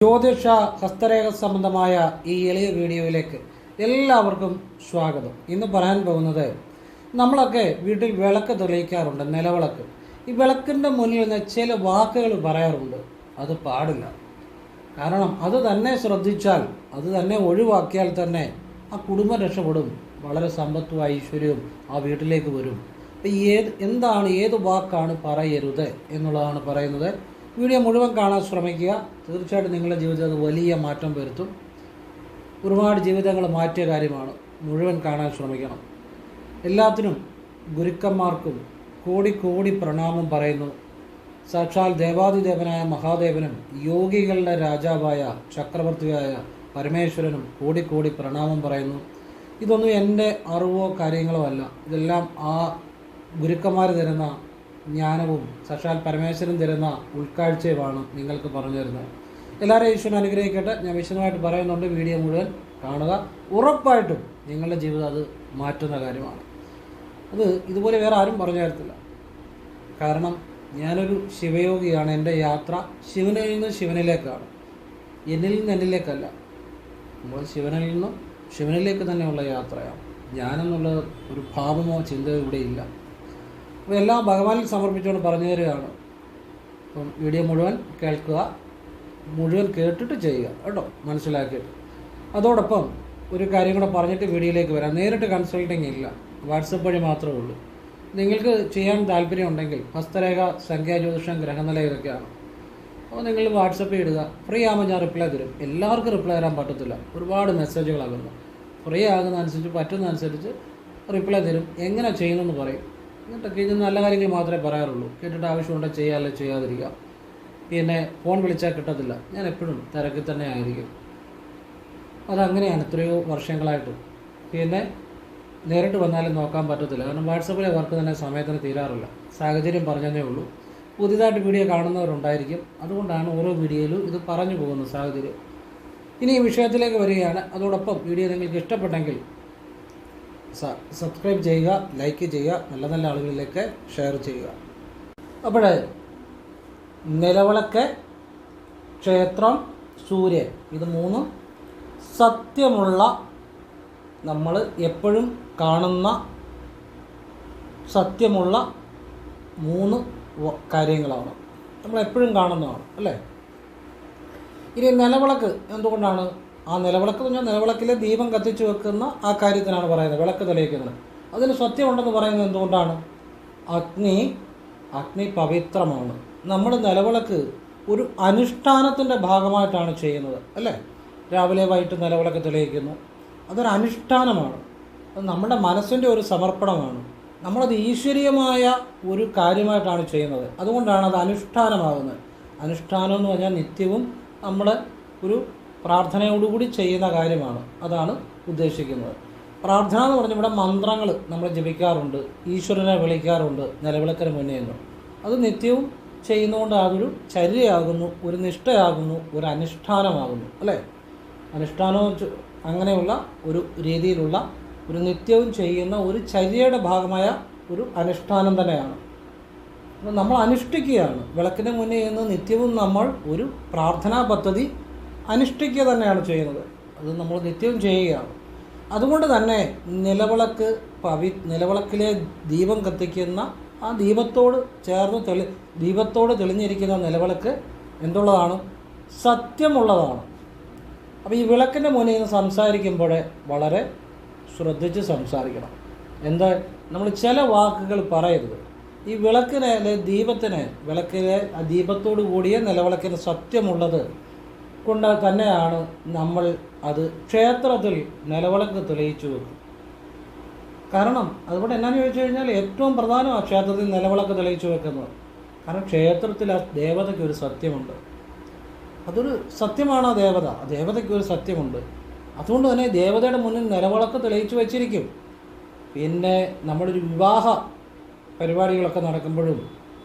ജ്യോതിഷ ഹസ്തരേഖ സംബന്ധമായ ഈ എളിയ വീഡിയോയിലേക്ക് എല്ലാവർക്കും സ്വാഗതം. ഇന്ന് പറയാൻ പോകുന്നത്, നമ്മളൊക്കെ വീട്ടിൽ വിളക്ക് തെളിയിക്കാറുണ്ട്, നിലവിളക്ക്. ഈ വിളക്കിൻ്റെ മുന്നിൽ നിന്ന് ചില വാക്കുകൾ പറയാറുണ്ട്. അത് പാടില്ല. കാരണം അത് തന്നെ ശ്രദ്ധിച്ചാൽ, അത് തന്നെ ഒഴിവാക്കിയാൽ തന്നെ ആ കുടുംബം രക്ഷപ്പെടും. വളരെ സമ്പത്തും ഐശ്വര്യവും ആ വീട്ടിലേക്ക് വരും. എന്താണ്, ഏത് വാക്കാണ് പറയരുത് എന്നുള്ളതാണ് പറയുന്നത്. വീഡിയോ മുഴുവൻ കാണാൻ ശ്രമിക്കുക. തീർച്ചയായിട്ടും നിങ്ങളുടെ ജീവിതത്തിൽ അത് വലിയ മാറ്റം വരുത്തും. ഒരുപാട് ജീവിതങ്ങൾ മാറ്റിയ കാര്യമാണ്. മുഴുവൻ കാണാൻ ശ്രമിക്കണം. എല്ലാത്തിനും ഗുരുക്കന്മാർക്കും കോടി കോടി പ്രണാമം പറയുന്നു. സാക്ഷാൽ ദേവാദിദേവനായ മഹാദേവനും യോഗികളുടെ രാജാവായ ചക്രവർത്തിയായ പരമേശ്വരനും കോടി കോടി പ്രണാമം പറയുന്നു. ഇതൊന്നും എൻ്റെ അറിവോ കാര്യങ്ങളോ അല്ല. ഇതെല്ലാം ആ ഗുരുക്കന്മാർ തരുന്ന ജ്ഞാനവും സാക്ഷാൽ പരമേശ്വരൻ തരുന്ന ഉൾക്കാഴ്ചയുമാണ് നിങ്ങൾക്ക് പറഞ്ഞു തരുന്നത്. എല്ലാവരെയും ഈശ്വരൻ അനുഗ്രഹിക്കട്ടെ. ഞാൻ വിശദമായിട്ട് പറയുന്നുണ്ട്. വീഡിയോ മുഴുവൻ കാണുക. ഉറപ്പായിട്ടും നിങ്ങളുടെ ജീവിതം അത് മാറ്റുന്ന കാര്യമാണ്. അത് ഇതുപോലെ വേറെ ആരും പറഞ്ഞു തരത്തില്ല. കാരണം ഞാനൊരു ശിവയോഗിയാണ്. എൻ്റെ യാത്ര ശിവനിൽ നിന്ന് ശിവനിലേക്കാണ്, എന്നിൽ നിന്ന് എന്നിലേക്കല്ല. നമ്മൾ ശിവനിൽ നിന്നും ശിവനിലേക്ക് തന്നെയുള്ള യാത്രയാണ്. ഞാനെന്നുള്ള ഒരു ഭാവമോ ചിന്തയോ ഇവിടെ ഇല്ല. അപ്പോൾ എല്ലാം ഭഗവാനിൽ സമർപ്പിച്ചുകൊണ്ട് പറഞ്ഞു തരികയാണ്. അപ്പം വീഡിയോ മുഴുവൻ കേൾക്കുക, മുഴുവൻ കേട്ടിട്ട് ചെയ്യുക കേട്ടോ, മനസ്സിലാക്കിയിട്ട്. അതോടൊപ്പം ഒരു കാര്യം കൂടെ പറഞ്ഞിട്ട് വീഡിയോയിലേക്ക് വരാം. നേരിട്ട് കൺസൾട്ടിങ് ഇല്ല, വാട്സപ്പ് വഴി മാത്രമേ ഉള്ളൂ. നിങ്ങൾക്ക് ചെയ്യാൻ താല്പര്യമുണ്ടെങ്കിൽ ഹസ്തരേഖ, സംഖ്യാജ്യോതിഷം, ഗ്രഹനില ഇതൊക്കെയാണ്. അപ്പോൾ നിങ്ങൾ വാട്സപ്പിൽ ഇടുക. ഫ്രീ ആകുമ്പോൾ ഞാൻ റിപ്ലൈ തരും. എല്ലാവർക്കും റിപ്ലൈ തരാൻ പറ്റത്തില്ല, ഒരുപാട് മെസ്സേജുകളാകുന്നു. ഫ്രീ ആകുന്നതനുസരിച്ച്, പറ്റുന്നതനുസരിച്ച് റിപ്ലൈ തരും. എങ്ങനെ ചെയ്യുന്നെന്ന് പറയും. എന്നിട്ടൊക്കെ ഇത് നല്ല കാര്യങ്ങൾ മാത്രമേ പറയാറുള്ളൂ. കേട്ടിട്ട് ആവശ്യമുണ്ടെങ്കിൽ ചെയ്യാമല്ലോ, ചെയ്യാതിരിക്കാം. പിന്നെ ഫോൺ വിളിച്ചാൽ കിട്ടത്തില്ല. ഞാൻ എപ്പോഴും തിരക്കിൽ തന്നെ ആയിരിക്കും. അതങ്ങനെയാണ് എത്രയോ വർഷങ്ങളായിട്ട്. പിന്നെ നേരിട്ട് വന്നാലും നോക്കാൻ പറ്റത്തില്ല. കാരണം വാട്സപ്പിലെ വർക്ക് തന്നെ സമയത്തിന് തീരാറില്ല. സാഹചര്യം പറഞ്ഞതേ ഉള്ളൂ. പുതിയതായിട്ട് വീഡിയോ കാണുന്നവരുണ്ടായിരിക്കും. അതുകൊണ്ടാണ് ഓരോ വീഡിയോയിലും ഇത് പറഞ്ഞു പോകുന്ന സാഹചര്യം. ഇനി ഈ വിഷയത്തിലേക്ക് വരികയാണ്. അതോടൊപ്പം വീഡിയോ നിങ്ങൾക്ക് ഇഷ്ടപ്പെട്ടെങ്കിൽ സബ്സ്ക്രൈബ് ചെയ്യുക, ലൈക്ക് ചെയ്യുക, നല്ല നല്ല ആളുകളിലേക്ക് ഷെയർ ചെയ്യുക. അപ്പോൾ നിലവിളക്ക്, ക്ഷേത്രം, സൂര്യൻ, ഇത് മൂന്നും സത്യമുള്ള, നമ്മൾ എപ്പോഴും കാണുന്ന സത്യമുള്ള മൂന്ന് കാര്യങ്ങളാണ്. നമ്മളെപ്പോഴും കാണുന്നതാണ് അല്ലേ. ഇനി നിലവിളക്ക് എന്തുകൊണ്ടാണ്? ആ നിലവിളക്ക് എന്ന് പറഞ്ഞാൽ നിലവിളക്കിലെ ദീപം കത്തിച്ചു വെക്കുന്ന ആ കാര്യത്തിനാണ് പറയുന്നത്, വിളക്ക് തെളിയിക്കുന്നത്. അതിന് സത്യമുണ്ടെന്ന് പറയുന്നത് എന്തുകൊണ്ടാണ്? അഗ്നി പവിത്രമാണ്. നമ്മൾ നിലവിളക്ക് ഒരു അനുഷ്ഠാനത്തിൻ്റെ ഭാഗമായിട്ടാണ് ചെയ്യുന്നത് അല്ലേ. രാവിലെ വൈകിട്ട് നിലവിളക്ക് തെളിയിക്കുന്നു. അതൊരു അനുഷ്ഠാനമാണ്. അത് നമ്മുടെ മനസ്സിൻ്റെ ഒരു സമർപ്പണമാണ്. നമ്മളത് ഈശ്വരീയമായ ഒരു കാര്യമായിട്ടാണ് ചെയ്യുന്നത്. അതുകൊണ്ടാണ് അത് അനുഷ്ഠാനമാകുന്നത്. അനുഷ്ഠാനം എന്ന് പറഞ്ഞാൽ നിത്യവും നമ്മൾ ഒരു പ്രാർത്ഥനയോടുകൂടി ചെയ്യുന്ന കാര്യമാണ്. അതാണ് ഉദ്ദേശിക്കുന്നത്. പ്രാർത്ഥന എന്ന് പറഞ്ഞാൽ ഇവിടെ മന്ത്രങ്ങൾ നമ്മൾ ജപിക്കാറുണ്ട്, ഈശ്വരനെ വിളിക്കാറുണ്ട് നിലവിളക്കിന് മുന്നേ നിന്ന്. അത് നിത്യവും ചെയ്യുന്നതുകൊണ്ട് അതൊരു ചര്യയാകുന്നു, ഒരു നിഷ്ഠയാകുന്നു, ഒരു അനുഷ്ഠാനമാകുന്നു അല്ലേ. അനുഷ്ഠാനവും അങ്ങനെയുള്ള ഒരു രീതിയിലുള്ള ഒരു നിത്യവും ചെയ്യുന്ന ഒരു ചര്യയുടെ ഭാഗമായ ഒരു അനുഷ്ഠാനം തന്നെയാണ്. അപ്പോൾ നമ്മൾ അനുഷ്ഠിക്കുകയാണ്. വിളക്കിന് മുന്നേ നിന്ന് നിത്യവും നമ്മൾ ഒരു പ്രാർത്ഥനാ പദ്ധതി അനുഷ്ഠിക്കുക തന്നെയാണ് ചെയ്യുന്നത്. അത് നമ്മൾ നിത്യവും ചെയ്യുകയാണ്. അതുകൊണ്ട് തന്നെ നിലവിളക്കിലെ ദീപം കത്തിക്കുന്ന ആ ദീപത്തോട് ചേർന്ന് ദീപത്തോട് തെളിഞ്ഞിരിക്കുന്ന നിലവിളക്ക് എന്തുള്ളതാണ്? സത്യമുള്ളതാണ്. അപ്പോൾ ഈ വിളക്കിൻ്റെ മുന്നിൽ നിന്ന് സംസാരിക്കുമ്പോൾ വളരെ ശ്രദ്ധിച്ച് സംസാരിക്കണം. എന്താ, നമ്മൾ ചില വാക്കുകൾ പറയരുത്. ഈ വിളക്കിനെ വിളക്കിലെ ആ ദീപത്തോടു കൂടിയ നിലവിളക്കിന് സത്യമുള്ളത് കൊണ്ട് തന്നെയാണ് നമ്മൾ അത് ക്ഷേത്രത്തിൽ നിലവിളക്ക് തെളിയിച്ചു വെക്കും. കാരണം അതുകൊണ്ട് എന്നാന്ന് ചോദിച്ചു കഴിഞ്ഞാൽ ഏറ്റവും പ്രധാനമാണ് ക്ഷേത്രത്തിൽ നിലവിളക്ക് തെളിയിച്ചു വെക്കുന്നത്. കാരണം ക്ഷേത്രത്തിൽ ആ ദേവതയ്ക്ക് ഒരു സത്യമുണ്ട്. അതൊരു സത്യമാണ്. ആ ദേവതയ്ക്ക് ഒരു സത്യമുണ്ട്. അതുകൊണ്ട് തന്നെ ദേവതയുടെ മുന്നിൽ നിലവിളക്ക് തെളിയിച്ചു വെച്ചിരിക്കും. പിന്നെ നമ്മളൊരു വിവാഹ പരിപാടികളൊക്കെ നടക്കുമ്പോഴും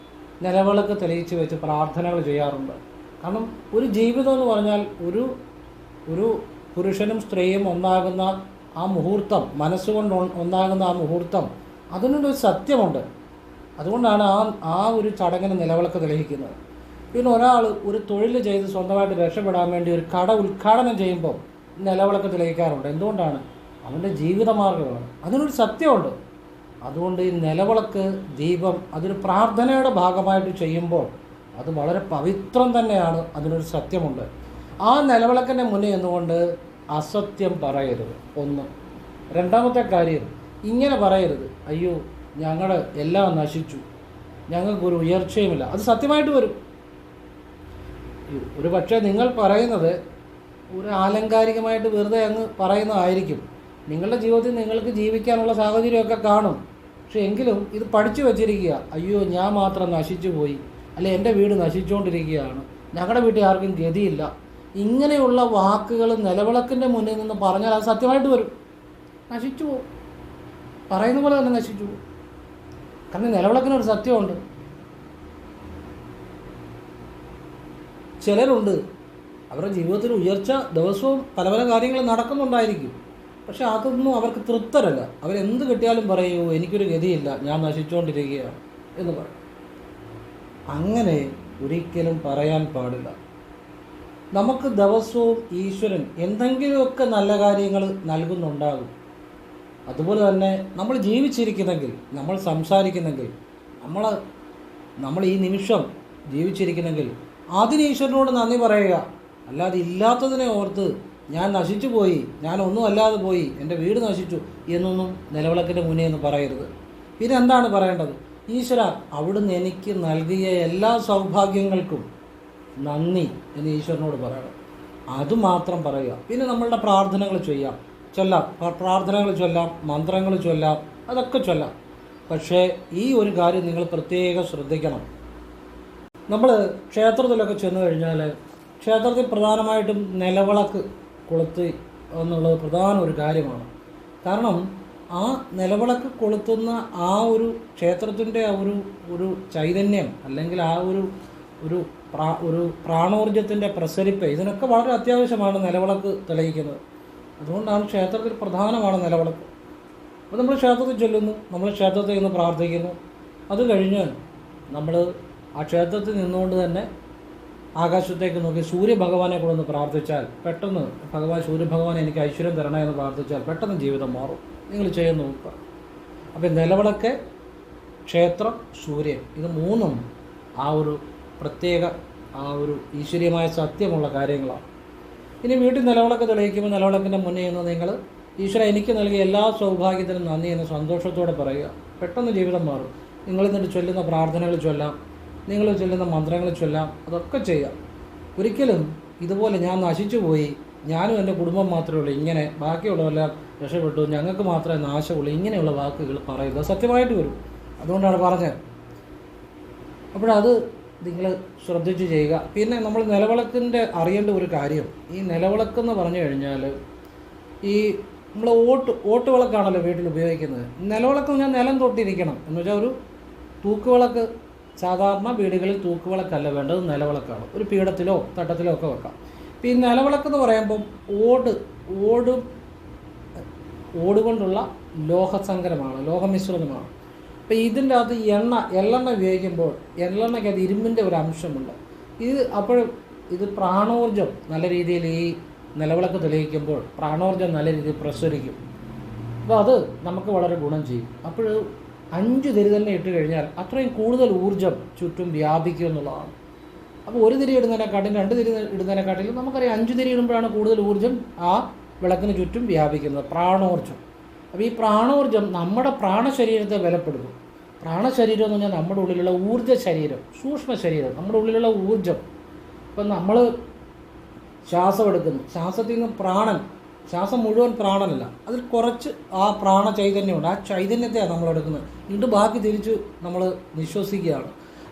നിലവിളക്ക് തെളിയിച്ച് വെച്ച് പ്രാർത്ഥനകൾ ചെയ്യാറുണ്ട്. കാരണം ഒരു ജീവിതം എന്ന് പറഞ്ഞാൽ ഒരു പുരുഷനും സ്ത്രീയും ഒന്നാകുന്ന ആ മുഹൂർത്തം, മനസ്സുകൊണ്ട് ഒന്നാകുന്ന ആ മുഹൂർത്തം, അതിനൊരു സത്യമുണ്ട്. അതുകൊണ്ടാണ് ആ ഒരു ചടങ്ങിന് നിലവിളക്ക് തെളിയിക്കുന്നത്. പിന്നെ ഒരാൾ ഒരു തൊഴിൽ ചെയ്ത് സ്വന്തമായിട്ട് രക്ഷപ്പെടാൻ വേണ്ടി ഒരു കട ഉദ്ഘാടനം ചെയ്യുമ്പോൾ നിലവിളക്ക് തെളിയിക്കാറുണ്ട്. എന്തുകൊണ്ടാണ്? അവൻ്റെ ജീവിതമാർഗ്ഗമാണ്. അതിനൊരു സത്യമുണ്ട്. അതുകൊണ്ട് ഈ നിലവിളക്ക്, ദീപം അതൊരു പ്രാർത്ഥനയുടെ ഭാഗമായിട്ട് ചെയ്യുമ്പോൾ അത് വളരെ പവിത്രം തന്നെയാണ്. അതിനൊരു സത്യമുണ്ട്. ആ നിലവിളക്കിൻ്റെ മുന്നിൽ നിന്നുകൊണ്ട് അസത്യം പറയരുത്. ഒന്ന്. രണ്ടാമത്തെ കാര്യം, ഇങ്ങനെ പറയരുത്, അയ്യോ ഞങ്ങൾ എല്ലാം നശിച്ചു, ഞങ്ങൾക്കൊരു ഉയർച്ചയുമില്ല. അത് സത്യമായിട്ട് വരും. ഒരു പക്ഷേ നിങ്ങൾ പറയുന്നത് ഒരു ആലങ്കാരികമായിട്ട് വെറുതെ അങ്ങ് പറയുന്നതായിരിക്കും. നിങ്ങളുടെ ജീവിതത്തിൽ നിങ്ങൾക്ക് ജീവിക്കാനുള്ള സാഹചര്യമൊക്കെ കാണും. പക്ഷെ എങ്കിലും ഇത് പഠിച്ചു വച്ചിരിക്കുക, അയ്യോ ഞാൻ മാത്രം നശിച്ചു പോയി, അല്ലെ എൻ്റെ വീട് നശിച്ചുകൊണ്ടിരിക്കുകയാണ്, ഞങ്ങളുടെ വീട്ടിൽ ആർക്കും ഗതിയില്ല. ഇങ്ങനെയുള്ള വാക്കുകൾ നിലവിളക്കിൻ്റെ മുന്നിൽ നിന്ന് പറഞ്ഞാൽ അത് സത്യമായിട്ട് വരും. നശിച്ചു പോകും. പറയുന്ന പോലെ തന്നെ നശിച്ചു പോകും. കാരണം നിലവിളക്കിനൊരു സത്യമുണ്ട്. ചിലരുണ്ട്, അവരുടെ ജീവിതത്തിൽ ഉയർച്ച ദിവസവും പല പല കാര്യങ്ങൾ നടക്കുന്നുണ്ടായിരിക്കും. പക്ഷെ അതൊന്നും അവർക്ക് തൃപ്തരല്ല. അവരെന്ത് കിട്ടിയാലും പറയൂ എനിക്കൊരു ഗതിയില്ല, ഞാൻ നശിച്ചുകൊണ്ടിരിക്കുകയാണ് എന്ന് പറയും. അങ്ങനെ ഒരിക്കലും പറയാൻ പാടില്ല. നമുക്ക് ദിവസവും ഈശ്വരൻ എന്തെങ്കിലുമൊക്കെ നല്ല കാര്യങ്ങൾ നൽകുന്നുണ്ടാകും. അതുപോലെ തന്നെ നമ്മൾ ജീവിച്ചിരിക്കുന്നെങ്കിൽ, നമ്മൾ സംസാരിക്കുന്നെങ്കിൽ, നമ്മൾ ഈ നിമിഷം ജീവിച്ചിരിക്കുന്നെങ്കിൽ അതിന് ഈശ്വരനോട് നന്ദി പറയുക. അല്ലാതെ ഇല്ലാത്തതിനെ ഓർത്ത് ഞാൻ നശിച്ചു പോയി, ഞാൻ ഒന്നും അല്ലാതെ പോയി, എൻ്റെ വീട് നശിച്ചു എന്നൊന്നും നിലവിളക്കിൻ്റെ മുന്നേ എന്ന് പറയരുത്. പിന്നെ എന്താണ് പറയേണ്ടത്? ഈശ്വര, അവിടുന്ന് എനിക്ക് നൽകിയ എല്ലാ സൗഭാഗ്യങ്ങൾക്കും നന്ദി എന്ന് ഈശ്വരനോട് പറയണം. അതുമാത്രം പറയുക. പിന്നെ നമ്മളുടെ പ്രാർത്ഥനകൾ ചൊല്ലാം, പ്രാർത്ഥനകൾ ചൊല്ലാം, മന്ത്രങ്ങൾ ചൊല്ലാം, അതൊക്കെ ചൊല്ലാം. പക്ഷേ ഈ ഒരു കാര്യം നിങ്ങൾ പ്രത്യേകം ശ്രദ്ധിക്കണം. നമ്മൾ ക്ഷേത്രത്തിലൊക്കെ ചെന്ന് കഴിഞ്ഞാൽ ക്ഷേത്രത്തിൽ പ്രധാനമായിട്ടും നിലവിളക്ക് കൊളുത്തി എന്നുള്ളത് പ്രധാന ഒരു കാര്യമാണ്. കാരണം ആ നിലവിളക്ക് കൊളുത്തുന്ന ആ ഒരു ക്ഷേത്രത്തിൻ്റെ ഒരു ചൈതന്യം, അല്ലെങ്കിൽ ആ ഒരു പ്രാണോർജത്തിൻ്റെ പ്രസരിപ്പ്, ഇതിനൊക്കെ വളരെ അത്യാവശ്യമാണ് നിലവിളക്ക് തെളിയിക്കുന്നത്. അതുകൊണ്ടാണ് ക്ഷേത്രത്തിൽ പ്രധാനമാണ് നിലവിളക്ക്. അപ്പോൾ നമ്മൾ ക്ഷേത്രത്തിൽ ചൊല്ലുന്നു, നമ്മൾ ക്ഷേത്രത്തിൽ നിന്ന് പ്രാർത്ഥിക്കുന്നു. അത് കഴിഞ്ഞ് നമ്മൾ ആ ക്ഷേത്രത്തിൽ നിന്നുകൊണ്ട് തന്നെ ആകാശത്തേക്ക് നോക്കി സൂര്യഭഗവാനെ കൂടെ ഒന്ന് പ്രാർത്ഥിച്ചാൽ പെട്ടെന്ന്, സൂര്യഭഗവാൻ എനിക്ക് ഐശ്വര്യം തരണേ എന്ന് പ്രാർത്ഥിച്ചാൽ പെട്ടെന്ന് ജീവിതം മാറും. നിങ്ങൾ ചെയ്ത് നോക്കുക. അപ്പോൾ നിലവിളക്ക്, ക്ഷേത്രം, സൂര്യൻ, ഇത് മൂന്നും ആ ഒരു പ്രത്യേക ആ ഒരു ഈശ്വരീയമായ സത്യമുള്ള കാര്യങ്ങളാണ്. ഇനി വീട്ടിൽ നിലവിളക്ക് തെളിയിക്കുമ്പോൾ നിലവിളക്കിൻ്റെ മുന്നേ നിന്ന് നിങ്ങൾ ഈശ്വര എനിക്ക് നൽകിയ എല്ലാ സൗഭാഗ്യത്തിനും നന്ദി എന്ന് സന്തോഷത്തോടെ പറയുക. പെട്ടെന്ന് ജീവിതം മാറും. നിങ്ങളിന്നിട്ട് ചൊല്ലുന്ന പ്രാർത്ഥനകൾ ചൊല്ലാം, നിങ്ങൾ ചൊല്ലുന്ന മന്ത്രങ്ങൾ ചൊല്ലാം, അതൊക്കെ ചെയ്യാം. ഒരിക്കലും ഇതുപോലെ ഞാൻ നശിച്ചു പോയി, ഞാനും എൻ്റെ കുടുംബം മാത്രമേ ഉള്ളൂ, ഇങ്ങനെ ബാക്കിയുള്ളവരെല്ലാം രക്ഷപ്പെട്ടു, ഞങ്ങൾക്ക് മാത്രമേ നാശമുള്ളൂ, ഇങ്ങനെയുള്ള വാക്കുകൾ പറയുക സത്യമായിട്ട് വരും. അതുകൊണ്ടാണ് പറഞ്ഞത്. അപ്പോഴത് നിങ്ങൾ ശ്രദ്ധിച്ച് ചെയ്യുക. പിന്നെ നമ്മൾ നിലവിളക്കിൻ്റെ അറിയേണ്ട ഒരു കാര്യം, ഈ നിലവിളക്കെന്ന് പറഞ്ഞു കഴിഞ്ഞാൽ ഈ നമ്മൾ ഓട്ടുവിളക്കാണല്ലോ വീട്ടിൽ ഉപയോഗിക്കുന്നത്. നിലവിളക്ക് ഞാൻ നിലം തൊട്ടിരിക്കണം എന്ന് വെച്ചാൽ ഒരു തൂക്കുവിളക്ക്, സാധാരണ വീടുകളിൽ തൂക്കുവിളക്കല്ല വേണ്ടത്, നിലവിളക്കാണ്. ഒരു പീഠത്തിലോ തട്ടത്തിലോ ഒക്കെ വെക്കാം. ഇപ്പോൾ ഈ നിലവിളക്കെന്ന് പറയുമ്പം ഓട് കൊണ്ടുള്ള ലോഹസങ്കരമാണ്, ലോഹമിശ്രിതമാണ്. അപ്പോൾ ഇതിൻ്റെ അകത്ത് എള്ളെണ്ണ ഉപയോഗിക്കുമ്പോൾ എള്ളെണ്ണയ്ക്കകത്ത് ഇരുമ്പിൻ്റെ ഒരു അംശമുണ്ട്. ഇത് പ്രാണോർജം നല്ല രീതിയിൽ ഈ നിലവിളക്ക് തെളിയിക്കുമ്പോൾ പ്രാണോർജം നല്ല രീതിയിൽ പ്രസരിക്കും. അപ്പോൾ അത് നമുക്ക് വളരെ ഗുണം ചെയ്യും. അപ്പോൾ 5 തിരി തന്നെ ഇട്ട് കഴിഞ്ഞാൽ അത്രയും കൂടുതൽ ഊർജ്ജം ചുറ്റും വ്യാപിക്കും എന്നുള്ളതാണ്. അപ്പോൾ 1 തിരി ഇടുന്നതിനെക്കാട്ടിലും 2 തിരി ഇടുന്നതിനെക്കാട്ടിലും നമുക്കറിയാം 5 തിരി ഇടുമ്പോഴാണ് കൂടുതൽ ഊർജ്ജം ആ വിളക്കിന് ചുറ്റും വ്യാപിക്കുന്നത്, പ്രാണോർജ്ജം. അപ്പോൾ ഈ പ്രാണോർജ്ജം നമ്മുടെ പ്രാണശരീരത്തെ ബലപ്പെടുത്തും. പ്രാണശരീരം എന്ന് പറഞ്ഞാൽ നമ്മുടെ ഉള്ളിലുള്ള ഊർജ്ജ ശരീരം, സൂക്ഷ്മ ശരീരം, നമ്മുടെ ഉള്ളിലുള്ള ഊർജ്ജം. ഇപ്പം നമ്മൾ ശ്വാസം എടുക്കുന്നു, ശ്വാസത്തിൽ നിന്ന് ശ്വാസം മുഴുവൻ പ്രാണനല്ല, അതിൽ കുറച്ച് ആ പ്രാണ ചൈതന്യമുണ്ട്. ആ ചൈതന്യത്തെയാണ് നമ്മൾ എടുക്കുന്നത്. ഇത് ബാക്കി തിരിച്ച് നമ്മൾ നിശ്വസിക്കുകയാണ്.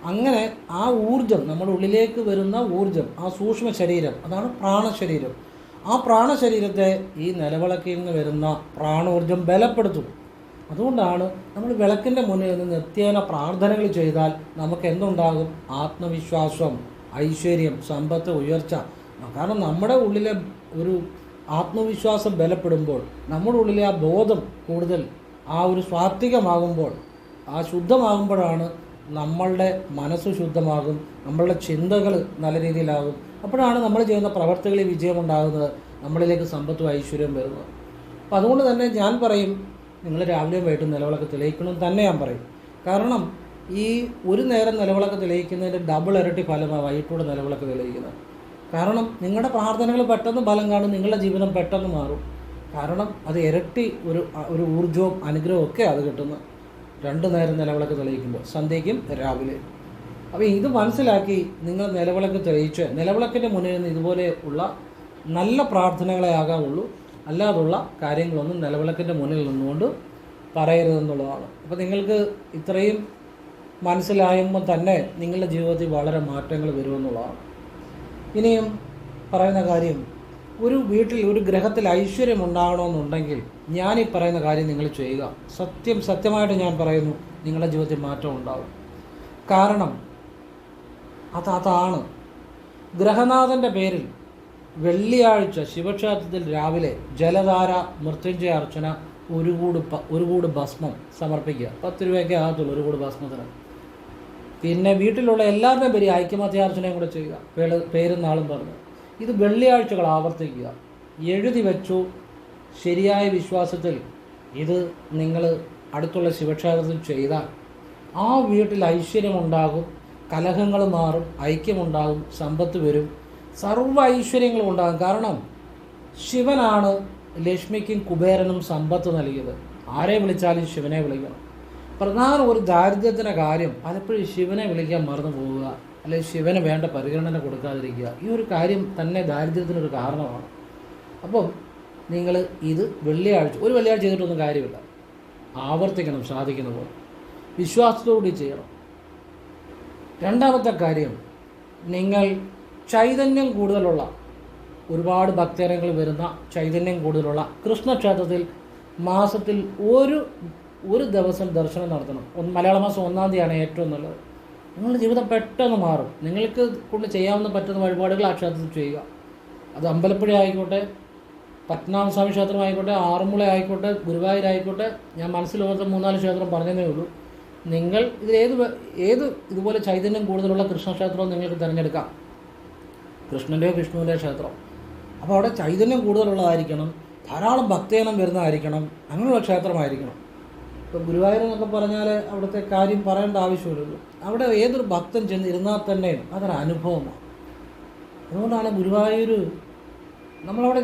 അങ്ങനെ ആ ഊർജ്ജം, നമ്മുടെ ഉള്ളിലേക്ക് വരുന്ന ഊർജ്ജം, ആ സൂക്ഷ്മ ശരീരം, അതാണ് പ്രാണശരീരം. ആ പ്രാണശരീരത്തെ ഈ നിലവിളക്കിൽ നിന്ന് വരുന്ന പ്രാണോർജ്ജം ബലപ്പെടുത്തും. അതുകൊണ്ടാണ് നമ്മൾ വിളക്കിൻ്റെ മുന്നിൽ നിന്ന് നിത്യേന പ്രാർത്ഥനകൾ ചെയ്താൽ നമുക്ക് എന്തുണ്ടാകും? ആത്മവിശ്വാസം, ഐശ്വര്യം, സമ്പത്ത്, ഉയർച്ച. കാരണം നമ്മുടെ ഉള്ളിലെ ഒരു ആത്മവിശ്വാസം ബലപ്പെടുമ്പോൾ, നമ്മുടെ ഉള്ളിലെ ആ ബോധം കൂടുതൽ ആ ഒരു സ്വാത്വികമാകുമ്പോൾ, ആ ശുദ്ധമാകുമ്പോഴാണ് നമ്മളുടെ മനസ്സ് ശുദ്ധമാകും, നമ്മളുടെ ചിന്തകൾ നല്ല രീതിയിലാകും. അപ്പോഴാണ് നമ്മൾ ചെയ്യുന്ന പ്രവർത്തികളിൽ വിജയമുണ്ടാകുന്നത്, നമ്മളിലേക്ക് സമ്പത്തും ഐശ്വര്യവും വരുന്നത്. അപ്പോൾ അതുകൊണ്ട് തന്നെ ഞാൻ പറയും, നിങ്ങൾ രാവിലെയും വൈകിട്ടും നിലവിളക്ക് തെളിയിക്കണമെന്ന് തന്നെ ഞാൻ പറയും. കാരണം ഈ ഒരു നേരം നിലവിളക്ക് തെളിയിക്കുന്നതിൻ്റെ ഡബിൾ ഇരട്ടി ഫലമാണ് വൈകിട്ടൂടെ നിലവിളക്ക് തെളിയിക്കുന്നത്. കാരണം നിങ്ങളുടെ പ്രാർത്ഥനകൾ പെട്ടെന്ന് ഫലം കാണും, നിങ്ങളുടെ ജീവിതം പെട്ടെന്ന് മാറും. കാരണം അത് ഇരട്ടി ഒരു ഊർജ്ജവും അനുഗ്രഹവും ഒക്കെ അത് കിട്ടുന്നത് 2 നേരം നിലവിളക്ക് തെളിയിക്കുമ്പോൾ, സന്ധ്യയ്ക്കും രാവിലെ. അപ്പോൾ ഇത് മനസ്സിലാക്കി നിങ്ങൾ നിലവിളക്ക് തെളിയിച്ച് നിലവിളക്കിൻ്റെ മുന്നിൽ നിന്ന് ഇതുപോലെ ഉള്ള നല്ല പ്രാർത്ഥനകളെ ആകാവുള്ളൂ, അല്ലാതുള്ള കാര്യങ്ങളൊന്നും നിലവിളക്കിൻ്റെ മുന്നിൽ നിന്നുകൊണ്ട് പറയരുതെന്നുള്ളതാണ്. അപ്പോൾ നിങ്ങൾക്ക് ഇത്രയും മനസ്സിലായുമ്പോൾ തന്നെ നിങ്ങളുടെ ജീവിതത്തിൽ വളരെ മാറ്റങ്ങൾ വരുമെന്നുള്ളതാണ്. ഇനിയും പറയുന്ന കാര്യം, ഒരു വീട്ടിൽ ഒരു ഗ്രഹത്തിൽ ഐശ്വര്യം ഉണ്ടാകണമെന്നുണ്ടെങ്കിൽ ഞാനീ പറയുന്ന കാര്യം നിങ്ങൾ ചെയ്യുക. സത്യമായിട്ട് ഞാൻ പറയുന്നു, നിങ്ങളുടെ ജീവിതത്തിൽ മാറ്റം ഉണ്ടാകും. കാരണം അതാണ് ഗ്രഹനാഥൻ്റെ പേരിൽ വെള്ളിയാഴ്ച ശിവക്ഷേത്രത്തിൽ രാവിലെ ജലധാര മൃത്യുഞ്ജയ അർച്ചന ഒരു കൂട് ഭസ്മം സമർപ്പിക്കുക. 10 രൂപയ്ക്ക് ആകത്തുള്ളൂ ഒരു കൂട് ഭസ്മത്തിന്. പിന്നെ വീട്ടിലുള്ള എല്ലാവരുടെയും പേര് ഐക്യമത്യാർച്ചനയും കൂടെ ചെയ്യുക, പേരും നാളും പറഞ്ഞു. ഇത് വെള്ളിയാഴ്ചകൾ ആവർത്തിക്കുക. എഴുതി വെച്ചു. ശരിയായ വിശ്വാസത്തിൽ ഇത് നിങ്ങൾ അടുത്തുള്ള ശിവക്ഷേത്രത്തിൽ ചെയ്താൽ ആ വീട്ടിൽ ഐശ്വര്യമുണ്ടാകും, കലഹങ്ങൾ മാറും, ഐക്യമുണ്ടാകും, സമ്പത്ത് വരും, സർവ്വ ഐശ്വര്യങ്ങളും ഉണ്ടാകും. കാരണം ശിവനാണ് ലക്ഷ്മിക്കും കുബേരനും സമ്പത്ത് നൽകിയത്. ആരെ വിളിച്ചാലും ശിവനെ വിളിക്കണം. പ്രധാന ഒരു ദാരിദ്ര്യത്തിൻ്റെ കാര്യം പലപ്പോഴും ശിവനെ വിളിക്കാൻ മറന്നു പോവുക, അല്ലെങ്കിൽ ശിവന് വേണ്ട പരിഗണന കൊടുക്കാതിരിക്കുക. ഈ ഒരു കാര്യം തന്നെ ദാരിദ്ര്യത്തിനൊരു കാരണമാണ്. അപ്പം നിങ്ങൾ ഇത് ഒരു വെള്ളിയാഴ്ച ചെയ്തിട്ടൊന്നും കാര്യമില്ല, ആവർത്തിക്കണം. സാധിക്കുന്ന പോലെ വിശ്വാസത്തോടുകൂടി ചെയ്യണം. രണ്ടാമത്തെ കാര്യം, നിങ്ങൾ ചൈതന്യം കൂടുതലുള്ള ഒരുപാട് ഭക്തജനങ്ങൾ വരുന്ന ചൈതന്യം കൂടുതലുള്ള കൃഷ്ണക്ഷേത്രത്തിൽ മാസത്തിൽ ഒരു ദിവസം ദർശനം നടത്തണം. മലയാള മാസം 1-ാം തീയതിയാണ് ഏറ്റവും നല്ലത്. നിങ്ങളുടെ ജീവിതം പെട്ടെന്ന് മാറും. നിങ്ങൾക്ക് കൊണ്ട് ചെയ്യാവുന്ന പറ്റുന്ന വഴിപാടുകൾ ആ ക്ഷേത്രത്തിൽ ചെയ്യുക. അത് അമ്പലപ്പുഴ ആയിക്കോട്ടെ, പത്മനാഭസ്വാമി ക്ഷേത്രം ആയിക്കോട്ടെ, ആറന്മുള ആയിക്കോട്ടെ, ഗുരുവായൂരായിക്കോട്ടെ, ഞാൻ മനസ്സിലോർത്ത 3-4 ക്ഷേത്രം പറഞ്ഞതേ ഉള്ളൂ. നിങ്ങൾ ഏത് ഇതുപോലെ ചൈതന്യം കൂടുതലുള്ള കൃഷ്ണക്ഷേത്രവും നിങ്ങൾക്ക് തിരഞ്ഞെടുക്കാം. കൃഷ്ണൻ്റെയോ വിഷ്ണുവിൻ്റെയോ ക്ഷേത്രം. അപ്പോൾ അവിടെ ചൈതന്യം കൂടുതലുള്ളതായിരിക്കണം, ധാരാളം ഭക്തജനം വരുന്നതായിരിക്കണം, അങ്ങനെയുള്ള ക്ഷേത്രമായിരിക്കണം. ഇപ്പോൾ ഗുരുവായൂർ എന്നൊക്കെ പറഞ്ഞാൽ അവിടുത്തെ കാര്യം പറയേണ്ട ആവശ്യമില്ലല്ലോ. അവിടെ ഏതൊരു ഭക്തൻ ചെന്നിരുന്നാൽ തന്നെ അതൊരു അനുഭവമാണ്. അതുകൊണ്ടാണ് ഗുരുവായൂർ നമ്മളവിടെ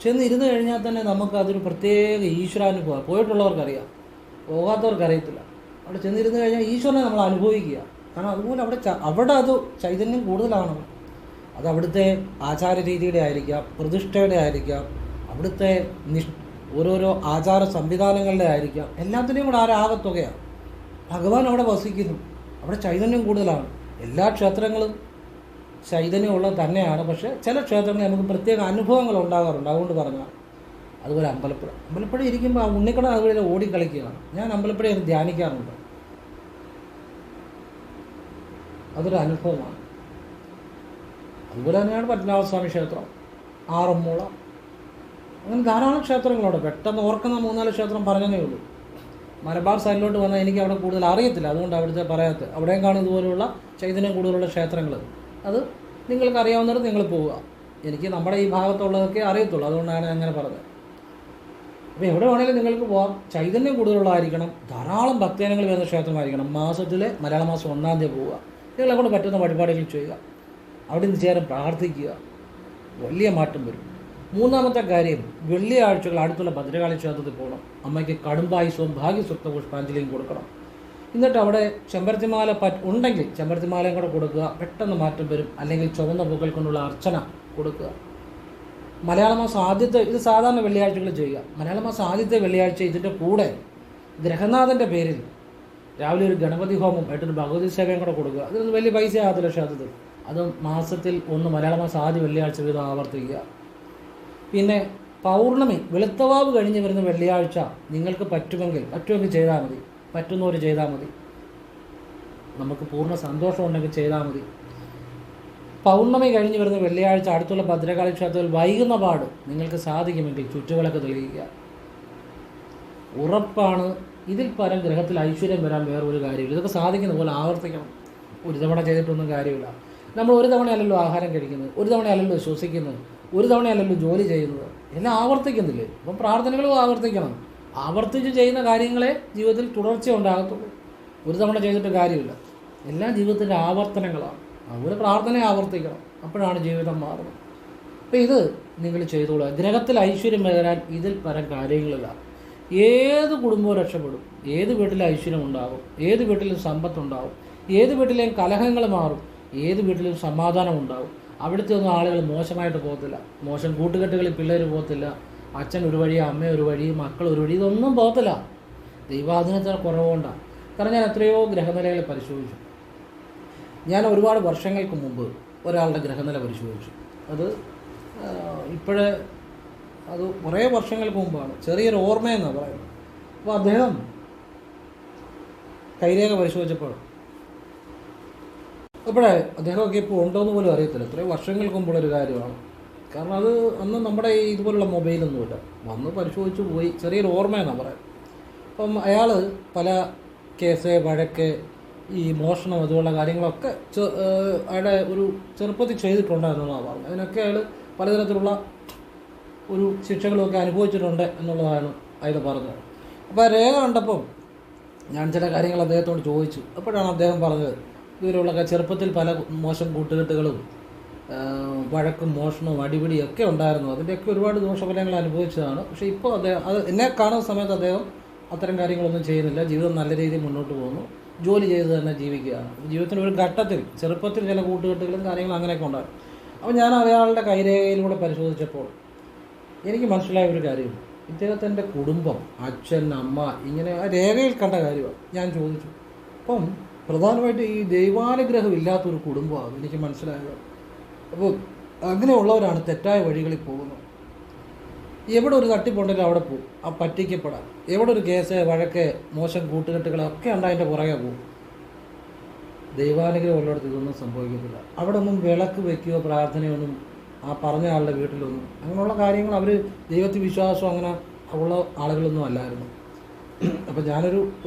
ചെന്നിരുന്ന് കഴിഞ്ഞാൽ തന്നെ നമുക്കതൊരു പ്രത്യേക ഈശ്വരാനുഭവമാണ്. പോയിട്ടുള്ളവർക്കറിയാം, പോകാത്തവർക്കറിയത്തില്ല. അവിടെ ചെന്നിരുന്ന് കഴിഞ്ഞാൽ ഈശ്വരനെ നമ്മൾ അനുഭവിക്കുക. കാരണം അതുപോലെ അവിടെ അത് ചൈതന്യം കൂടുതലാണ്. അത് അവിടുത്തെ ആചാര രീതിയുടെ ആയിരിക്കാം, പ്രതിഷ്ഠയുടെ ആയിരിക്കാം, അവിടുത്തെ ഓരോരോ ആചാര സംവിധാനങ്ങളുടെ ആയിരിക്കാം. എല്ലാത്തിനെയും കൂടെ ആകത്തുകയാണ്. ഭഗവാൻ അവിടെ വസിക്കുന്നു. അവിടെ ചൈതന്യം കൂടുതലാണ്. എല്ലാ ക്ഷേത്രങ്ങളും ചൈതന്യമുള്ളത് തന്നെയാണ്. പക്ഷേ ചില ക്ഷേത്രങ്ങളിൽ നമുക്ക് പ്രത്യേക അനുഭവങ്ങൾ ഉണ്ടാകാറുണ്ട്. അതുകൊണ്ട് പറഞ്ഞാൽ അതുപോലെ അമ്പലപ്പുഴ ഇരിക്കുമ്പോൾ ആ ഉണ്ണിക്കട അതുപോലെ ഓടിക്കളിക്കുകയാണ്. ഞാൻ അമ്പലപ്പുഴ ധ്യാനിക്കാറുണ്ട്. അതൊരു അനുഭവമാണ്. അതുപോലെ തന്നെയാണ് പത്മനാഭസ്വാമി ക്ഷേത്രം, ആറന്മുള, അങ്ങനെ ധാരാളം ക്ഷേത്രങ്ങളുണ്ട്. പെട്ടെന്ന് ഓർക്കുന്ന 3-4 ക്ഷേത്രം പറഞ്ഞതേ ഉള്ളൂ. മലബാർ സൈഡിലോട്ട് വന്നാൽ എനിക്ക് അവിടെ കൂടുതൽ അറിയത്തില്ല, അതുകൊണ്ട് അവിടുത്തെ പറയാത്തത്. അവിടെയും കാണും ഇതുപോലുള്ള ചൈതന്യം കൂടുതലുള്ള ക്ഷേത്രങ്ങൾ. അത് നിങ്ങൾക്ക് അറിയാവുന്നത് നിങ്ങൾ പോവുക. എനിക്ക് നമ്മുടെ ഈ ഭാഗത്തുള്ളതൊക്കെ അറിയത്തുള്ളൂ, അതുകൊണ്ടാണ് അങ്ങനെ പറഞ്ഞത്. അപ്പോൾ എവിടെ വേണമെങ്കിലും നിങ്ങൾക്ക് പോകാം. ചൈതന്യം കൂടുതലുള്ളതായിരിക്കണം, ധാരാളം ഭക്തജനങ്ങൾ വരുന്ന ക്ഷേത്രമായിരിക്കണം. മാസത്തിലെ മലയാള മാസം 1-ാം തീയതി പോവുക. നിങ്ങളെ കൊണ്ട് പറ്റുന്ന വഴിപാടുകൾ ചെയ്യുക. അവിടെ നിന്ന് ചേർന്ന് പ്രാർത്ഥിക്കുക. വലിയ മാറ്റം വരും. മൂന്നാമത്തെ കാര്യം, വെള്ളിയാഴ്ചകൾ അടുത്തുള്ള ഭദ്രകാളി ക്ഷേത്രത്തിൽ പോകണം. അമ്മയ്ക്ക് കടുംബായുസവും ഭാഗ്യസ്വപ്ന പുഷ്പാഞ്ജലിയും കൊടുക്കണം. എന്നിട്ട് അവിടെ ചെമ്പരത്തിമാല ഉണ്ടെങ്കിൽ ചെമ്പരത്തിമാലയും കൂടെ കൊടുക്കുക. പെട്ടെന്ന് മാറ്റം വരും. അല്ലെങ്കിൽ ചുവന്ന പൂക്കൾ കൊണ്ടുള്ള അർച്ചന കൊടുക്കുക. മലയാള മാസം ആദ്യത്തെ, ഇത് സാധാരണ വെള്ളിയാഴ്ചകൾ ചെയ്യുക. മലയാള മാസം ആദ്യത്തെ വെള്ളിയാഴ്ച ഇതിൻ്റെ കൂടെ ഗ്രഹനാഥൻ്റെ പേരിൽ രാവിലെ ഒരു ഗണപതി ഹോമം ആയിട്ടൊരു ഭഗവതി സേവയും കൂടെ കൊടുക്കുക. അതിനൊന്നും വലിയ പൈസ ആകത്തില്ല ക്ഷേത്രത്തിൽ. അത് മാസത്തിൽ 1 മലയാള മാസം ആദ്യ വെള്ളിയാഴ്ച വീതം ആവർത്തിക്കുക. പിന്നെ പൗർണമി, വെളുത്തവാവ് കഴിഞ്ഞ് വരുന്ന വെള്ളിയാഴ്ച നിങ്ങൾക്ക് പറ്റുമെങ്കിൽ ചെയ്താൽ മതി. പറ്റുന്നവർ ചെയ്താൽ മതി. നമുക്ക് പൂർണ്ണ സന്തോഷം ഉണ്ടെങ്കിൽ ചെയ്താൽ മതി. പൗർണമി കഴിഞ്ഞ് വരുന്ന വെള്ളിയാഴ്ച അടുത്തുള്ള ഭദ്രകാളി ക്ഷേത്രത്തിൽ വൈകുന്ന പാട് നിങ്ങൾക്ക് സാധിക്കുമെങ്കിൽ ചുറ്റുവിളക്ക് തെളിയിക്കുക. ഉറപ്പാണ് ഇതിൽ പരം ഗ്രഹത്തിൽ ഐശ്വര്യം വരാൻ വേറെ ഒരു കാര്യമില്ല. ഇതൊക്കെ സാധിക്കുന്ന പോലെ ആവർത്തിക്കണം. ഒരു തവണ ചെയ്തിട്ടൊന്നും കാര്യമില്ല. നമ്മൾ ഒരു തവണയല്ലല്ലോ ആഹാരം കഴിക്കുന്നത്, ഒരു തവണയല്ലല്ലോ ശ്വസിക്കുന്നത്, ഒരു തവണയല്ലല്ലോ ജോലി ചെയ്യുന്നത്, എല്ലാം ആവർത്തിക്കുന്നില്ലേ? അപ്പം പ്രാർത്ഥനകളും ആവർത്തിക്കണം. ആവർത്തിച്ച് ചെയ്യുന്ന കാര്യങ്ങളെ ജീവിതത്തിൽ തുടർച്ച ഉണ്ടാകത്തുള്ളൂ. ഒരു തവണ ചെയ്തിട്ട് കാര്യമില്ല. എല്ലാ ജീവിതത്തിൻ്റെ ആവർത്തനങ്ങളാണ്. അതുപോലെ പ്രാർത്ഥന ആവർത്തിക്കണം. അപ്പോഴാണ് ജീവിതം മാറുന്നത്. അപ്പോൾ ഇത് നിങ്ങൾ ചെയ്തോളുക. ഗ്രഹത്തിൽ ഐശ്വര്യം വരാൻ ഇതിൽ പരം കാര്യങ്ങളില്ല. ഏത് കുടുംബവും രക്ഷപ്പെടും. ഏത് വീട്ടിലും ഐശ്വര്യം ഉണ്ടാകും. ഏത് വീട്ടിലും സമ്പത്തുണ്ടാകും. ഏത് വീട്ടിലെയും കലഹങ്ങൾ മാറും. ഏത് വീട്ടിലും സമാധാനം ഉണ്ടാകും. അവിടുത്തെ ഒന്നും ആളുകൾ മോശമായിട്ട് പോകത്തില്ല. മോശം കൂട്ടുകെട്ടുകളിൽ പിള്ളേർ പോകത്തില്ല. അച്ഛൻ ഒരു വഴി, അമ്മ ഒരു വഴി, മക്കൾ ഒരു വഴി, ഇതൊന്നും പോകത്തില്ല. ദൈവാധീനത്തിന് കുറവുകൊണ്ടാണ്. കാരണം ഞാൻ എത്രയോ ഗ്രഹനിലകൾ പരിശോധിച്ചു. ഞാൻ ഒരുപാട് വർഷങ്ങൾക്ക് മുമ്പ് ഒരാളുടെ ഗ്രഹനില പരിശോധിച്ചു. അത് അത് കുറേ വർഷങ്ങൾക്ക് മുമ്പാണ്. ചെറിയൊരു ഓർമ്മയെന്നാണ് പറയുന്നത്. അപ്പോൾ കൈരേഖ പരിശോധിച്ചപ്പോൾ അദ്ദേഹമൊക്കെ ഇപ്പോൾ ഉണ്ടോയെന്ന് പോലും അറിയത്തില്ല. എത്രയോ വർഷങ്ങൾക്ക് മുമ്പുള്ളൊരു കാര്യമാണ്. കാരണം അത് അന്ന് നമ്മുടെ ഇതുപോലുള്ള മൊബൈലൊന്നുമില്ല. വന്ന് പരിശോധിച്ച് പോയി. ചെറിയൊരു ഓർമ്മയെന്നാണ് പറയുന്നത്. അപ്പം അയാൾ പല കേസ്, വഴക്ക്, ഈ മോഷണം, അതുപോലുള്ള കാര്യങ്ങളൊക്കെ അയാളുടെ ഒരു ചെറുപ്പത്തിൽ ചെയ്തിട്ടുണ്ടെന്നുള്ളതാണ് പറഞ്ഞത്. അതിനൊക്കെ അയാൾ പലതരത്തിലുള്ള ഒരു ശിക്ഷകളൊക്കെ അനുഭവിച്ചിട്ടുണ്ട് എന്നുള്ളതാണ് അയാൾ പറഞ്ഞത്. അപ്പോൾ ആ രേഖ കണ്ടപ്പം ഞാൻ ചില കാര്യങ്ങൾ അദ്ദേഹത്തോട് ചോദിച്ചു. അപ്പോഴാണ് അദ്ദേഹം പറഞ്ഞത്, ഇവരുള്ള ചെറുപ്പത്തിൽ പല മോശം കൂട്ടുകെട്ടുകളും വഴക്കും മോഷണവും അടിപിടിയും ഒക്കെ ഉണ്ടായിരുന്നു. അതിൻ്റെയൊക്കെ ഒരുപാട് ദോഷഫലങ്ങൾ അനുഭവിച്ചതാണ്. പക്ഷേ ഇപ്പോൾ അത് എന്നെ കാണുന്ന സമയത്ത് അദ്ദേഹം അത്തരം കാര്യങ്ങളൊന്നും ചെയ്യുന്നില്ല. ജീവിതം നല്ല രീതിയിൽ മുന്നോട്ട് പോകുന്നു. ജോലി ചെയ്ത് തന്നെ ജീവിക്കുകയാണ്. ജീവിതത്തിൻ്റെ ഒരു ഘട്ടത്തിൽ ചെറുപ്പത്തിൽ ചില കൂട്ടുകെട്ടുകളും കാര്യങ്ങളും അങ്ങനെയൊക്കെ ഉണ്ടായിരുന്നു. അപ്പോൾ ഞാൻ അയാളുടെ കൈരേഖയിലൂടെ പരിശോധിച്ചപ്പോൾ എനിക്ക് മനസ്സിലായ ഒരു കാര്യം, ഇദ്ദേഹത്തിൻ്റെ കുടുംബം, അച്ഛൻ, അമ്മ, ഇങ്ങനെ ആ രേഖയിൽ കണ്ട കാര്യമാണ്. ഞാൻ ചോദിച്ചു. അപ്പം പ്രധാനമായിട്ട് ഈ ദൈവാനുഗ്രഹം ഇല്ലാത്തൊരു കുടുംബമാണ് എനിക്ക് മനസ്സിലായത്. അപ്പോൾ അങ്ങനെയുള്ളവരാണ് തെറ്റായ വഴികളിൽ പോകുന്നത്. എവിടെ ഒരു തട്ടിപ്പുണ്ടെങ്കിലും അവിടെ പോകും, ആ പറ്റിക്കപ്പെടാൻ. എവിടെ ഒരു കേസ്, വഴക്ക്, മോശം കൂട്ടുകെട്ടുകളൊക്കെ ഉണ്ട്, അതിൻ്റെ പുറകെ പോകും. ദൈവാനുഗ്രഹം ഉള്ളിടത്ത് ഇതൊന്നും സംഭവിക്കത്തില്ല. അവിടെ ഒന്നും വിളക്ക് വയ്ക്കുകയോ പ്രാർത്ഥനയൊന്നും ആ പറഞ്ഞ ആളുടെ വീട്ടിലൊന്നും അങ്ങനെയുള്ള കാര്യങ്ങൾ, അവർ ദൈവത്തിൽ വിശ്വാസം അങ്ങനെ ഉള്ള ആളുകളൊന്നും അല്ലായിരുന്നു. അപ്പം ഞാനൊരു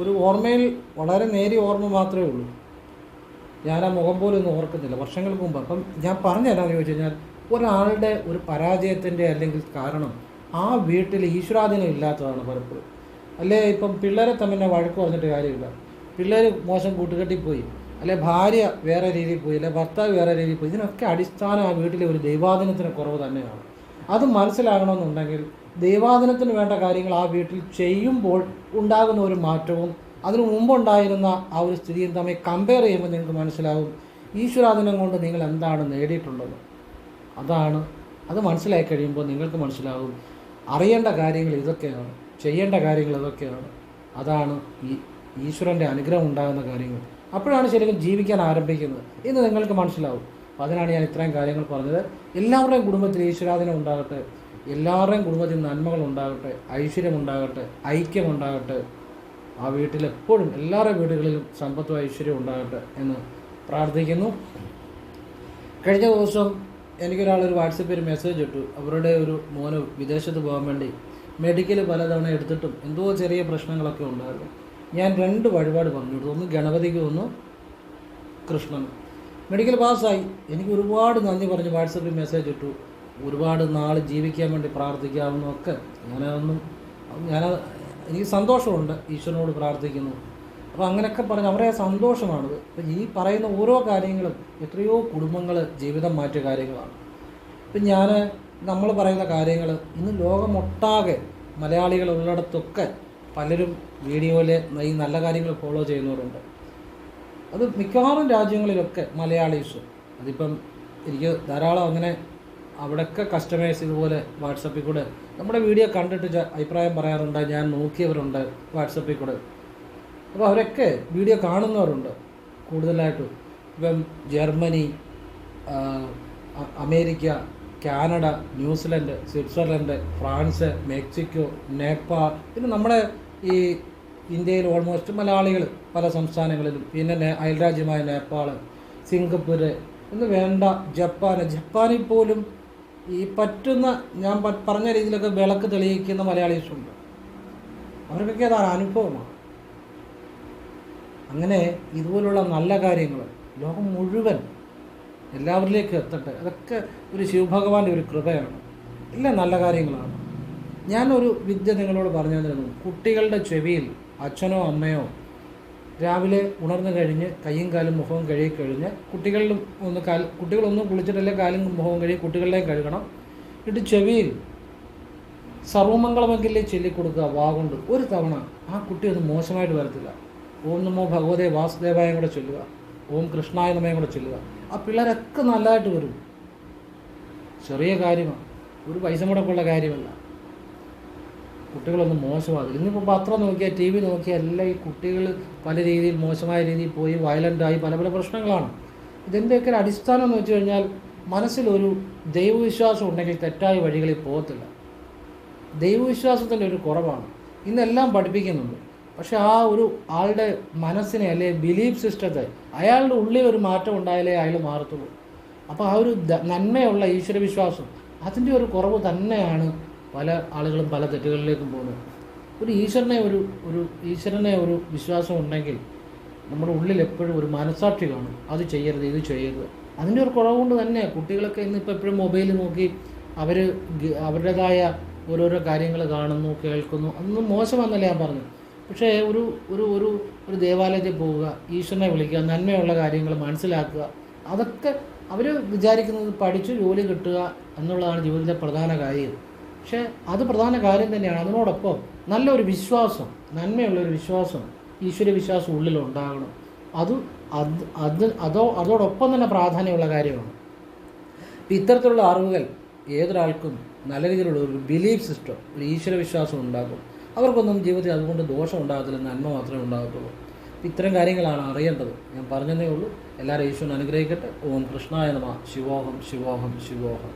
ഓർമ്മയിൽ വളരെ നേരിയ ഓർമ്മ മാത്രമേ ഉള്ളൂ. ഞാൻ ആ മുഖം പോലും ഒന്നും ഓർക്കുന്നില്ല, വർഷങ്ങൾക്ക് മുമ്പ്. അപ്പം ഞാൻ പറഞ്ഞുതരാമെന്ന് ചോദിച്ചു കഴിഞ്ഞാൽ, ഒരാളുടെ ഒരു പരാജയത്തിൻ്റെ അല്ലെങ്കിൽ കാരണം ആ വീട്ടിൽ ഈശ്വരാധീനം ഇല്ലാത്തതാണ് പലപ്പോഴും. അല്ലേ ഇപ്പം പിള്ളേരെ തമ്മിൽ വഴക്ക് പറഞ്ഞിട്ട് കാര്യമില്ല. പിള്ളേർ മോശം കൂട്ടുകെട്ടിൽ പോയി, അല്ലെ ഭാര്യ വേറെ രീതിയിൽ പോയി, അല്ലെ ഭർത്താവ് വേറെ രീതിയിൽ പോയി. ഇതിനൊക്കെ അടിസ്ഥാനം ആ വീട്ടിലെ ഒരു ദൈവാധീനത്തിന് കുറവ് തന്നെയാണ്. അത് മനസ്സിലാകണമെന്നുണ്ടെങ്കിൽ ദൈവാധീനത്തിന് വേണ്ട കാര്യങ്ങൾ ആ വീട്ടിൽ ചെയ്യുമ്പോൾ ഉണ്ടാകുന്ന ഒരു മാറ്റവും അതിനു മുമ്പുണ്ടായിരുന്ന ആ ഒരു സ്ഥിതിയും തമ്മിൽ കമ്പയർ ചെയ്യുമ്പോൾ നിങ്ങൾക്ക് മനസ്സിലാവും ഈശ്വരാധീനം കൊണ്ട് നിങ്ങൾ എന്താണ് നേടിയിട്ടുള്ളത്. അത് മനസ്സിലാക്കി കഴിയുമ്പോൾ നിങ്ങൾക്ക് മനസ്സിലാകും അറിയേണ്ട കാര്യങ്ങൾ ഇതൊക്കെയാണ്, ചെയ്യേണ്ട കാര്യങ്ങൾ ഇതൊക്കെയാണ്. അതാണ് ഈ ഈശ്വരൻ്റെ അനുഗ്രഹം ഉണ്ടാകുന്ന കാര്യങ്ങൾ. അപ്പോഴാണ് ശരിക്കും ജീവിക്കാൻ ആരംഭിക്കുന്നത് എന്ന് നിങ്ങൾക്ക് മനസ്സിലാവും. അപ്പോൾ അതിനാണ് ഞാൻ ഇത്രയും കാര്യങ്ങൾ പറഞ്ഞത്. എല്ലാവരുടെയും കുടുംബത്തിൽ ഈശ്വരാധീനം ഉണ്ടാകട്ടെ, എല്ലാവരുടെയും കുടുംബത്തിൽ നന്മകൾ ഉണ്ടാകട്ടെ, ഐശ്വര്യം ഉണ്ടാകട്ടെ, ഐക്യം ഉണ്ടാകട്ടെ. ആ വീട്ടിൽ എപ്പോഴും എല്ലാവരുടെ വീടുകളിലും സമ്പത്തും ഐശ്വര്യം ഉണ്ടാകട്ടെ എന്ന് പ്രാർത്ഥിക്കുന്നു. കഴിഞ്ഞ ദിവസം എനിക്കൊരാളൊരു വാട്സപ്പിൽ മെസ്സേജ് ഇട്ടു. അവരുടെ ഒരു മോന് വിദേശത്ത് പോകാൻ വേണ്ടി മെഡിക്കൽ പലതവണ എടുത്തിട്ടും എന്തോ ചെറിയ പ്രശ്നങ്ങളൊക്കെ ഉണ്ടായിരുന്നു. ഞാൻ 2 വഴിപാട് പറഞ്ഞു കൊടുത്തു. ഒന്ന് ഗണപതിക്ക്, ഒന്ന് കൃഷ്ണൻ. മെഡിക്കൽ പാസ്സായി. എനിക്ക് ഒരുപാട് നന്ദി പറഞ്ഞ് വാട്സപ്പിൽ മെസ്സേജ് ഇട്ടു. ഒരുപാട് നാൾ ജീവിക്കാൻ വേണ്ടി പ്രാർത്ഥിക്കാവുന്നതൊക്കെ എനിക്ക് സന്തോഷമുണ്ട്. ഈശ്വരനോട് പ്രാർത്ഥിക്കുന്നു. അപ്പോൾ അങ്ങനെയൊക്കെ പറഞ്ഞ് അവരെ സന്തോഷമാണത്. അപ്പം ഈ പറയുന്ന ഓരോ കാര്യങ്ങളും എത്രയോ കുടുംബങ്ങൾ ജീവിതം മാറ്റിയ കാര്യങ്ങളാണ്. ഇപ്പം നമ്മൾ പറയുന്ന കാര്യങ്ങൾ ഇന്ന് ലോകമൊട്ടാകെ മലയാളികൾ ഉള്ളിടത്തൊക്കെ പലരും വീഡിയോയിൽ ഈ നല്ല കാര്യങ്ങൾ ഫോളോ ചെയ്യുന്നവരുണ്ട്. അത് മിക്കവാറും രാജ്യങ്ങളിലൊക്കെ മലയാളീസ്, അതിപ്പം എനിക്ക് ധാരാളം അങ്ങനെ അവിടെയൊക്കെ കസ്റ്റമേഴ്സ് ഇതുപോലെ വാട്സപ്പിൽ കൂടെ നമ്മുടെ വീഡിയോ കണ്ടിട്ട് അഭിപ്രായം പറയാറുണ്ട്. ഞാൻ നോക്കിയവരുണ്ട് വാട്സപ്പിൽ കൂടെ. അപ്പോൾ അവരൊക്കെ വീഡിയോ കാണുന്നവരുണ്ട് കൂടുതലായിട്ടും. ഇപ്പം Germany, America, Canada, New Zealand, Switzerland, France, Mexico, Nepal, പിന്നെ നമ്മുടെ ഈ ഇന്ത്യയിൽ ഓൾമോസ്റ്റ് മലയാളികൾ പല സംസ്ഥാനങ്ങളിലും, പിന്നെ അയൽരാജ്യമായ നേപ്പാൾ, സിംഗപ്പൂർ എന്ന് വേണ്ട ജപ്പാനിൽ പോലും ഈ പറ്റുന്ന ഞാൻ പറഞ്ഞ രീതിയിലൊക്കെ വിളക്ക് തെളിയിക്കുന്ന മലയാളീസുണ്ട്. അവർക്കൊക്കെ അതാണ് അനുഭവമാണ്. അങ്ങനെ ഇതുപോലുള്ള നല്ല കാര്യങ്ങൾ ലോകം മുഴുവൻ എല്ലാവരിലേക്കും എത്തട്ടെ. അതൊക്കെ ഒരു ശിവഭഗവാന്റെ ഒരു കൃപയാണ്. എല്ലാം നല്ല കാര്യങ്ങളാണ്. ഞാനൊരു വിദ്യ നിങ്ങളോട് പറഞ്ഞു തന്നിരുന്നു. കുട്ടികളുടെ ചെവിയിൽ അച്ഛനോ അമ്മയോ രാവിലെ ഉണർന്നു കഴിഞ്ഞ് കയ്യും കാലും മുഖവും കഴുകിക്കഴിഞ്ഞ് കുട്ടികളൊന്നും കുളിച്ചിട്ടല്ലേ കാലും മുഖവും കഴുകി കുട്ടികളുടെയും കഴുകണം. എന്നിട്ട് ചെവിയിൽ സർവമംഗളമെങ്കിലേ ചൊല്ലിക്കൊടുക്കുക വാഗുണ്ട്. ഒരു തവണ ആ കുട്ടി ഒന്നും മോശമായിട്ട് വരത്തില്ല. ഓം നമോ ഭഗവതേ വാസുദേവായും കൂടെ ചൊല്ലുക, ഓം കൃഷ്ണായ നമയും കൂടെ ചൊല്ലുക. ആ പിള്ളേരൊക്കെ നല്ലതായിട്ട് വരും. ചെറിയ കാര്യമാണ്, ഒരു പൈസ മുടക്കുള്ള കാര്യമല്ല. കുട്ടികളൊന്നും മോശമാകില്ല. ഇന്നിപ്പോൾ പത്രം നോക്കിയാൽ TV നോക്കിയാൽ എല്ലാം ഈ കുട്ടികൾ പല രീതിയിൽ മോശമായ രീതിയിൽ പോയി വയലൻ്റായി പല പല പ്രശ്നങ്ങളാണ്. ഇതിൻ്റെയൊക്കെ ഒരു അടിസ്ഥാനം എന്ന് വെച്ച് കഴിഞ്ഞാൽ മനസ്സിലൊരു ദൈവവിശ്വാസം ഉണ്ടെങ്കിൽ തെറ്റായ വഴികളിൽ പോകത്തില്ല. ദൈവവിശ്വാസത്തിൻ്റെ ഒരു കുറവാണ്. ഇന്നെല്ലാം പഠിപ്പിക്കുന്നുണ്ട്. പക്ഷെ ആ ഒരു ആളുടെ മനസ്സിനെ അല്ലെ ബിലീഫ് സിസ്റ്റത്തെ അയാളുടെ ഉള്ളിൽ ഒരു മാറ്റം ഉണ്ടായാലേ അയാൾ മാറത്തുള്ളൂ. അപ്പോൾ ആ ഒരു നന്മയുള്ള ഈശ്വരവിശ്വാസം അതിൻ്റെ ഒരു കുറവ് തന്നെയാണ് പല ആളുകളും പല തെറ്റുകളിലേക്കും പോകുന്നത്. ഒരു ഈശ്വരനെ ഒരു വിശ്വാസം ഉണ്ടെങ്കിൽ നമ്മുടെ ഉള്ളിൽ എപ്പോഴും ഒരു മനസാക്ഷി കാണും. അത് ചെയ്യരുത്, ഇത് ചെയ്യരുത്. അതിൻ്റെ ഒരു കുറവ് കൊണ്ട് തന്നെ കുട്ടികളൊക്കെ ഇന്നിപ്പോൾ എപ്പോഴും മൊബൈൽ നോക്കി അവരുടേതായ ഓരോരോ കാര്യങ്ങൾ കാണുന്നു, കേൾക്കുന്നു. അതൊന്നും മോശമാണെന്നല്ല ഞാൻ പറഞ്ഞു. പക്ഷേ ഒരു ഒരു ഒരു ഒരു ദേവാലയത്തിൽ പോവുക, ഈശ്വരനെ വിളിക്കുക, നന്മയുള്ള കാര്യങ്ങൾ മനസ്സിലാക്കുക, അതൊക്കെ അവർ വിചാരിക്കുന്നത് പഠിച്ച് ജോലി കിട്ടുക എന്നുള്ളതാണ് ജീവിതത്തിലെ പ്രധാന കാര്യം. പക്ഷേ അത് പ്രധാന കാര്യം തന്നെയാണ്. അതിനോടൊപ്പം നല്ലൊരു വിശ്വാസം, നന്മയുള്ളൊരു വിശ്വാസം, ഈശ്വര വിശ്വാസം ഉള്ളിലുണ്ടാകണം. അതോടൊപ്പം തന്നെ പ്രാധാന്യമുള്ള കാര്യമാണ്. ഇത്തരത്തിലുള്ള അറിവുകൾ ഏതൊരാൾക്കും നല്ല രീതിയിലുള്ള ഒരു ബിലീഫ് സിസ്റ്റം, ഒരു ഈശ്വര വിശ്വാസം ഉണ്ടാകും. അവർക്കൊന്നും ജീവിതത്തിൽ അതുകൊണ്ട് ദോഷം ഉണ്ടാകത്തില്ല, നന്മ മാത്രമേ ഉണ്ടാകത്തുള്ളൂ. ഇത്തരം കാര്യങ്ങളാണ് അറിയേണ്ടത്. ഞാൻ പറഞ്ഞതേ ഉള്ളൂ. എല്ലാവരും ഈശ്വരൻ അനുഗ്രഹിക്കട്ടെ. ഓം കൃഷ്ണായ നമഃ. ശിവോഹം ശിവോഹം ശിവോഹം.